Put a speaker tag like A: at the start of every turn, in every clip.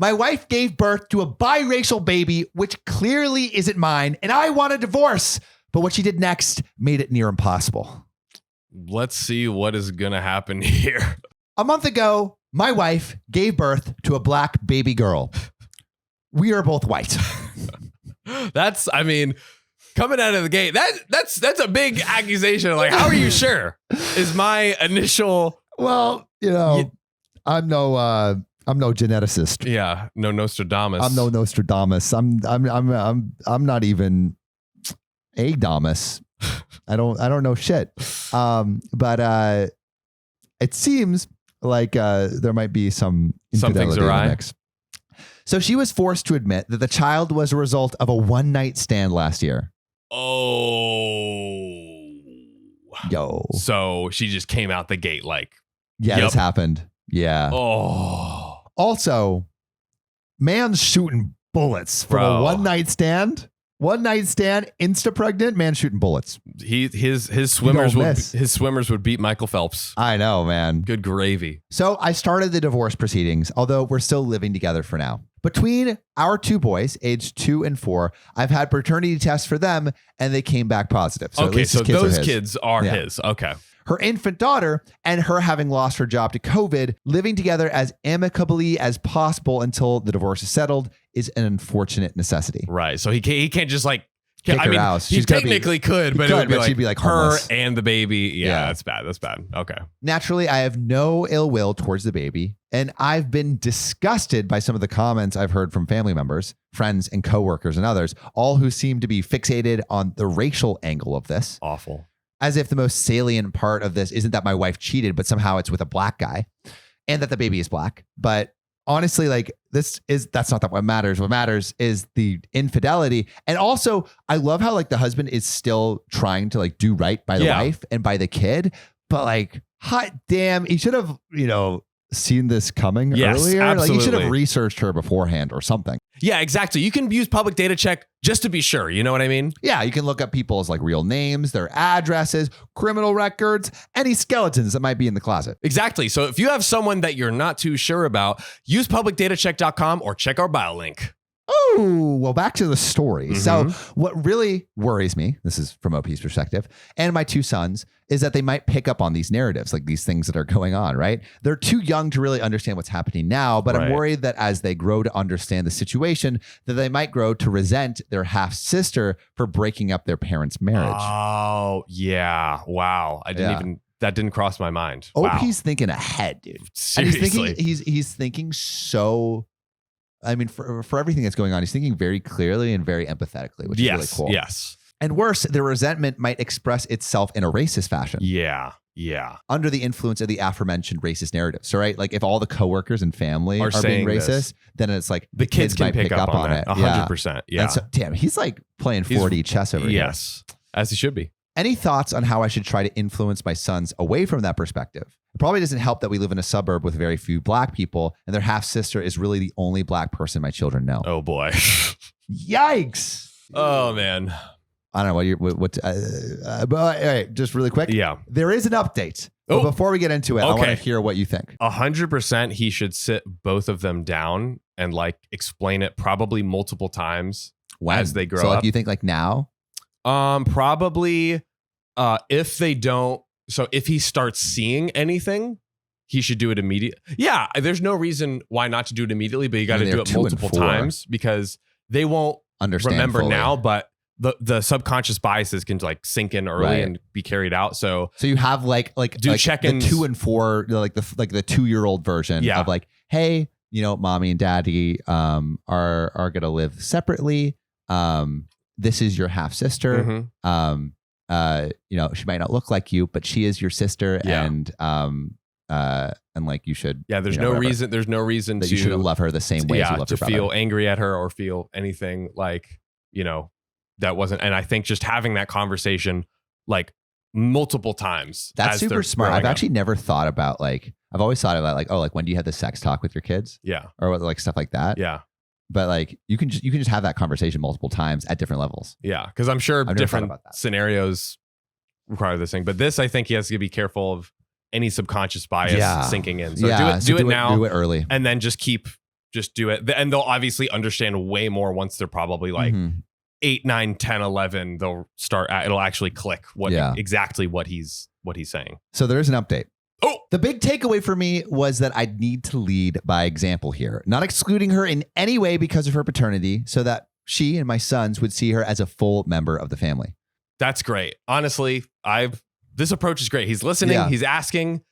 A: My wife gave birth to a biracial baby, which clearly isn't mine, and I want a divorce. But what she did next made it near impossible.
B: Let's see what is going to happen here.
A: A month ago, my wife gave birth to a black baby girl. We are both white.
B: That's, I mean, coming out of the gate, that's a big accusation. Like, how are you sure? Is my initial...
A: Well, you know, I'm no geneticist.
B: Yeah, no Nostradamus.
A: I'm no Nostradamus. I'm not even a Damus. I don't know shit. But it seems like there might be some infidelity in the mix. So she was forced to admit that the child was a result of a one-night stand last year.
B: Oh.
A: Yo.
B: So she just came out the gate like,
A: yeah, this happened. Yeah.
B: Oh.
A: Also, man's shooting bullets from a one-night stand. One night stand, insta pregnant, man shooting bullets.
B: His swimmers would beat Michael Phelps.
A: I know, man.
B: Good gravy.
A: So I started the divorce proceedings, although we're still living together for now. Between our two boys, aged 2 and 4, I've had paternity tests for them, and they came back positive. So
B: okay, so those kids are his. Okay.
A: Her infant daughter and her having lost her job to COVID, living together as amicably as possible until the divorce is settled, is an unfortunate necessity.
B: Right. So he can't just like
A: kick her out.
B: He technically could, but it would be like,
A: she'd be like
B: her
A: homeless.
B: And the baby. Yeah, that's bad. That's bad. Okay.
A: Naturally, I have no ill will towards the baby, and I've been disgusted by some of the comments I've heard from family members, friends, and coworkers and others, all who seem to be fixated on the racial angle of this.
B: Awful.
A: As if the most salient part of this isn't that my wife cheated, but somehow it's with a black guy and that the baby is black. But honestly, like that's not what matters. What matters is the infidelity. And also I love how like the husband is still trying to like do right by the wife and by the kid, but like, hot damn, he should have, seen this coming earlier.
B: Absolutely.
A: Like he should have researched her beforehand or something.
B: Yeah, exactly. You can use public data check just to be sure. You know what I mean?
A: Yeah, you can look up people's like real names, their addresses, criminal records, any skeletons that might be in the closet.
B: Exactly. So if you have someone that you're not too sure about, use publicdatacheck.com or check our bio link.
A: Oh, well, back to the story. Mm-hmm. So what really worries me, this is from OP's perspective, and my 2 sons, is that they might pick up on these narratives, like these things that are going on, right? They're too young to really understand what's happening now, but I'm worried that as they grow to understand the situation, that they might grow to resent their half-sister for breaking up their parents' marriage.
B: Oh, yeah. Wow. That didn't cross my mind.
A: OP's thinking ahead, dude.
B: Seriously.
A: And he's thinking so... I mean, for everything that's going on, he's thinking very clearly and very empathetically, which is really cool.
B: Yes.
A: And worse, the resentment might express itself in a racist fashion.
B: Yeah. Yeah.
A: Under the influence of the aforementioned racist narratives. So, right? Like if all the coworkers and family are being racist, then it's like
B: the kids can
A: might
B: pick up on it.
A: 100%.
B: Yeah.
A: And so, damn, he's like playing 4D chess over here.
B: Yes. As he should be.
A: Any thoughts on how I should try to influence my sons away from that perspective? It probably doesn't help that we live in a suburb with very few black people, and their half sister is really the only black person my children know.
B: Oh boy!
A: Yikes!
B: Oh man!
A: I don't know but all right, just really quick.
B: Yeah,
A: there is an update. But before we get into it, I want to hear what you think.
B: 100%. He should sit both of them down and like explain it probably multiple times as they grow up.
A: So, like, you think like now?
B: Probably. If they don't, so if he starts seeing anything, he should do it immediately. Yeah, there's no reason why not to do it immediately, but you got to do it multiple times because they won't remember fully. Now, but the subconscious biases can like sink in early and be carried out. So
A: you have like do like check-ins. The 2 and 4, like the 2-year-old version of like, hey, mommy and daddy are gonna live separately. This is your half sister.
B: Mm-hmm.
A: She might not look like you, but she is your sister, and like you should.
B: Yeah, there's no reason. There's no reason
A: that you shouldn't love her the same way as you love her brother.
B: Feel angry at her or feel anything like that wasn't. And I think just having that conversation like multiple times.
A: That's super smart. I've actually never thought about like. I've always thought about like, oh, like when do you have the sex talk with your kids?
B: Yeah,
A: or like stuff like that.
B: Yeah.
A: But like you can just have that conversation multiple times at different levels.
B: Yeah, because I'm sure different scenarios require this thing. But this, I think he has to be careful of any subconscious bias sinking in. So do it now.
A: Do it early.
B: And then just keep Just do it. And they'll obviously understand way more once they're probably like 8, 9, 10, 11. They'll start, it'll actually click exactly what he's saying.
A: So there's an update.
B: Oh,
A: the big takeaway for me was that I need to lead by example here, not excluding her in any way because of her paternity, so that she and my sons would see her as a full member of the family.
B: That's great. Honestly, this approach is great. He's listening. He's asking.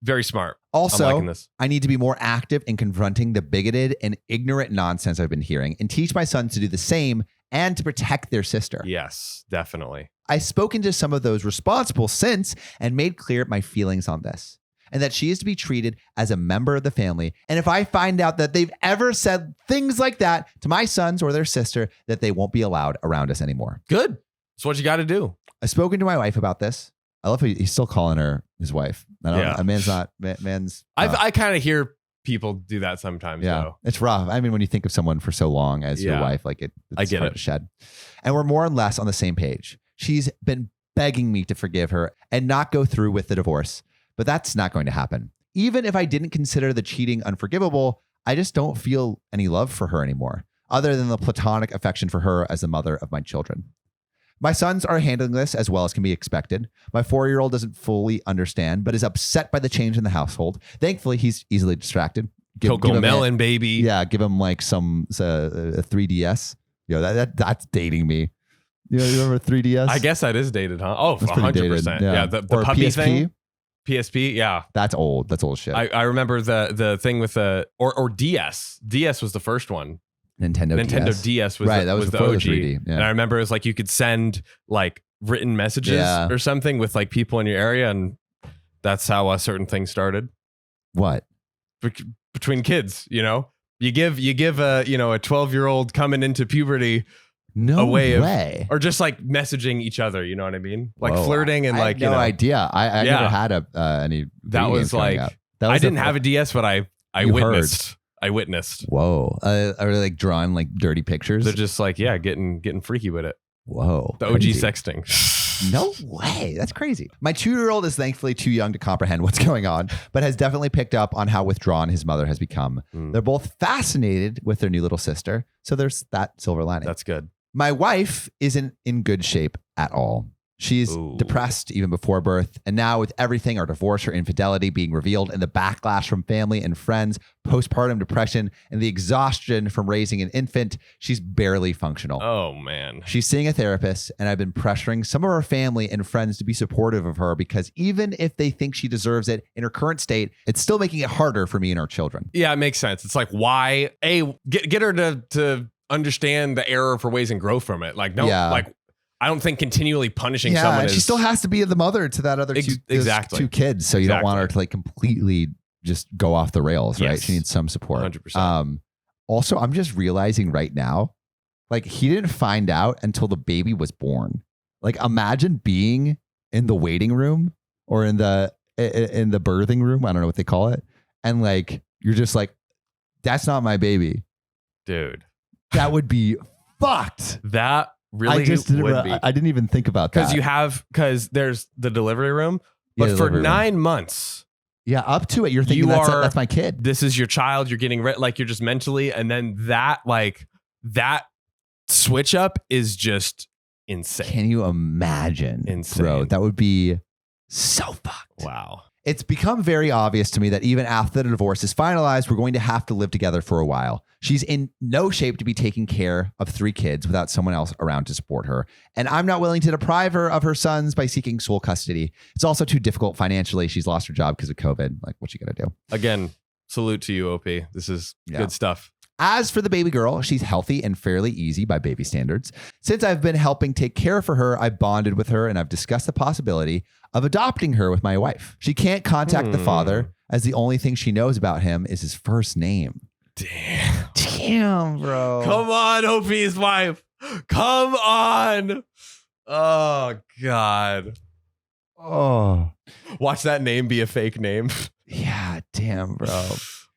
B: Very smart.
A: Also,
B: I'm liking this.
A: I need to be more active in confronting the bigoted and ignorant nonsense I've been hearing and teach my sons to do the same and to protect their sister.
B: Yes, definitely.
A: I've spoken to some of those responsible since and made clear my feelings on this, and that she is to be treated as a member of the family. And if I find out that they've ever said things like that to my sons or their sister, that they won't be allowed around us anymore.
B: Good. That's what you got to do.
A: I've spoken to my wife about this. I love how he's still calling her his wife.
B: I kind of hear people do that sometimes.
A: Yeah,
B: though.
A: It's rough. I mean, when you think of someone for so long as your wife, like it's
B: I get
A: hard to shed. And we're more or less on the same page. She's been begging me to forgive her and not go through with the divorce, but that's not going to happen. Even if I didn't consider the cheating unforgivable, I just don't feel any love for her anymore, other than the platonic affection for her as the mother of my children. My sons are handling this as well as can be expected. My 4-year-old doesn't fully understand, but is upset by the change in the household. Thankfully, he's easily distracted.
B: Coco Melon, baby.
A: Yeah, give him like a 3DS. That's dating me. You remember 3DS?
B: I guess that is dated, huh? Oh, 100%. Yeah, the puppy
A: PSP?
B: thing. PSP, yeah.
A: That's old. That's old shit.
B: I remember the thing with or DS. DS was the first one.
A: Nintendo
B: DS was
A: right. That was
B: the
A: before
B: OG.
A: the 3D. Yeah.
B: And I remember it was like you could send like written messages or something with like people in your area, and that's how certain things started.
A: What?
B: Between kids, you give a 12-year-old coming into puberty a way of, or just like messaging each other. You know what I mean? Like flirting and
A: I
B: like
A: had no idea. I never had any.
B: That was like I didn't have a DS, but I witnessed. I witnessed.
A: Whoa. Are they like drawing like dirty pictures?
B: They're just like, getting freaky with it.
A: Whoa.
B: The OG sexting.
A: No way. That's crazy. My 2-year-old is thankfully too young to comprehend what's going on, but has definitely picked up on how withdrawn his mother has become. They're both fascinated with their new little sister. So there's that silver lining.
B: That's good.
A: My wife isn't in good shape at all. She's depressed even before birth. And now with everything, our divorce, her infidelity being revealed, and the backlash from family and friends, postpartum depression, and the exhaustion from raising an infant, she's barely functional.
B: Oh, man.
A: She's seeing a therapist, and I've been pressuring some of her family and friends to be supportive of her because even if they think she deserves it in her current state, it's still making it harder for me and our children.
B: Yeah, it makes sense. It's like, why? Get her to understand the error of her ways and grow from it. Like, I don't think continually punishing someone
A: she still has to be the mother to that other two kids. So you don't want her to like completely just go off the rails, right? She needs some support.
B: 100%.
A: Also, I'm just realizing right now, like he didn't find out until the baby was born. Like imagine being in the waiting room or in the birthing room. I don't know what they call it. And like, you're just like, that's not my baby.
B: Dude.
A: That would be fucked.
B: That really would be.
A: I didn't even think about that.
B: Because there's the delivery room, but for 9 months.
A: Yeah, up to it. You're thinking that's my kid.
B: This is your child. You're getting like you're just mentally, and then that switch up is just insane.
A: Can you imagine?
B: Insane.
A: Bro, that would be so fucked.
B: Wow.
A: It's become very obvious to me that even after the divorce is finalized, we're going to have to live together for a while. She's in no shape to be taking care of 3 kids without someone else around to support her. And I'm not willing to deprive her of her sons by seeking sole custody. It's also too difficult financially. She's lost her job because of COVID. Like, what's she going to do?
B: Again, salute to you, OP. This is good stuff.
A: As for the baby girl, she's healthy and fairly easy by baby standards. Since I've been helping take care for her, I've bonded with her and I've discussed the possibility of adopting her with my wife. She can't contact the father as the only thing she knows about him is his first name. Damn, bro.
B: Come on, OP's wife. Come on. Oh, God.
A: Oh.
B: Watch that name be a fake name.
A: Yeah, damn, bro.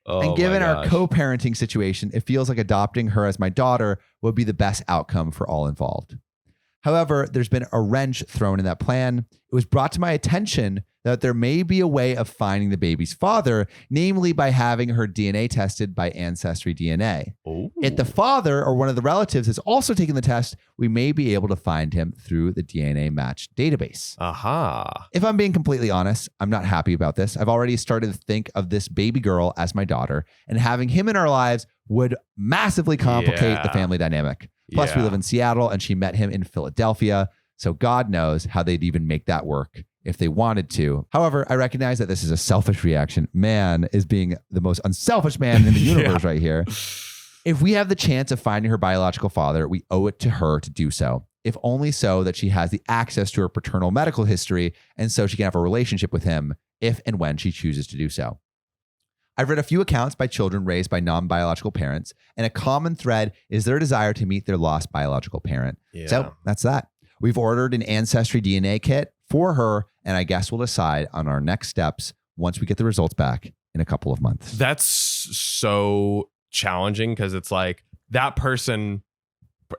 B: Oh,
A: and given our co-parenting situation, it feels like adopting her as my daughter would be the best outcome for all involved. However, there's been a wrench thrown in that plan. It was brought to my attention that there may be a way of finding the baby's father, namely by having her DNA tested by Ancestry DNA.
B: Oh.
A: If the father or one of the relatives is also taking the test, we may be able to find him through the DNA match database.
B: Aha.
A: If I'm being completely honest, I'm not happy about this. I've already started to think of this baby girl as my daughter, and having him in our lives would massively complicate the family dynamic. Plus, we live in Seattle, and she met him in Philadelphia. So God knows how they'd even make that work if they wanted to. However, I recognize that this is a selfish reaction. Man is being the most unselfish man in the universe right here. If we have the chance of finding her biological father, we owe it to her to do so. If only so that she has the access to her paternal medical history, and so she can have a relationship with him if and when she chooses to do so. I've read a few accounts by children raised by non-biological parents, and a common thread is their desire to meet their lost biological parent.
B: Yeah.
A: So that's that. We've ordered an Ancestry DNA kit for her, and I guess we'll decide on our next steps once we get the results back in a couple of months.
B: That's so challenging because it's like that person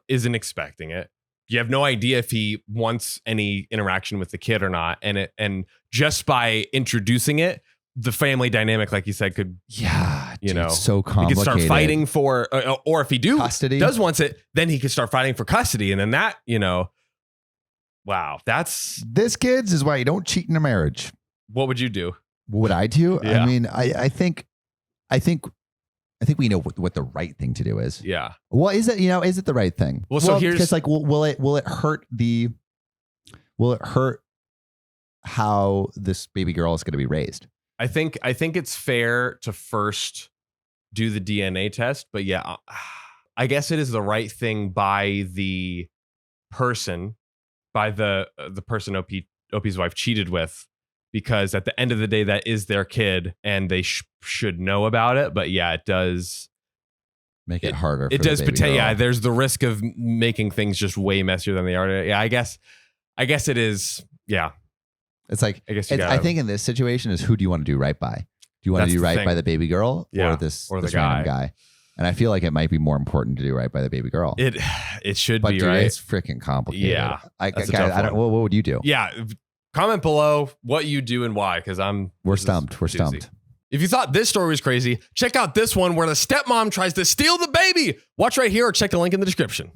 B: isn't expecting it. You have no idea if he wants any interaction with the kid or not. And just by introducing it, the family dynamic, like you said, could,
A: it's so complicated.
B: He could start fighting for, or if he
A: custody.
B: Does wants it, then he could start fighting for custody. And then that, wow,
A: this, kids, is why you don't cheat in a marriage.
B: What would you do?
A: What would I do?
B: Yeah.
A: I mean, I think we know what the right thing to do is.
B: Yeah.
A: Well, is it the right thing?
B: Well, so here's
A: because like, will it hurt how this baby girl is going to be raised?
B: I think it's fair to first do the DNA test, but yeah, I guess it is the right thing by the person, by the person OP's wife cheated with, because at the end of the day, that is their kid, and they should know about it. But yeah, it does
A: make it harder.
B: It does, but yeah, there's the risk of making things just way messier than they are. Yeah, I guess it is. Yeah.
A: It's like,
B: I
A: think in this situation is, who do you want to do right by? Do you want to do right by the baby girl or this random guy? And I feel like it might be more important to do right by the baby girl.
B: It should
A: but
B: be,
A: dude,
B: right?
A: It's freaking complicated.
B: Yeah.
A: What would you do?
B: Yeah. Comment below what you do and why, because
A: we're stumped. We're stumped.
B: If you thought this story was crazy, check out this one where the stepmom tries to steal the baby. Watch right here or check the link in the description.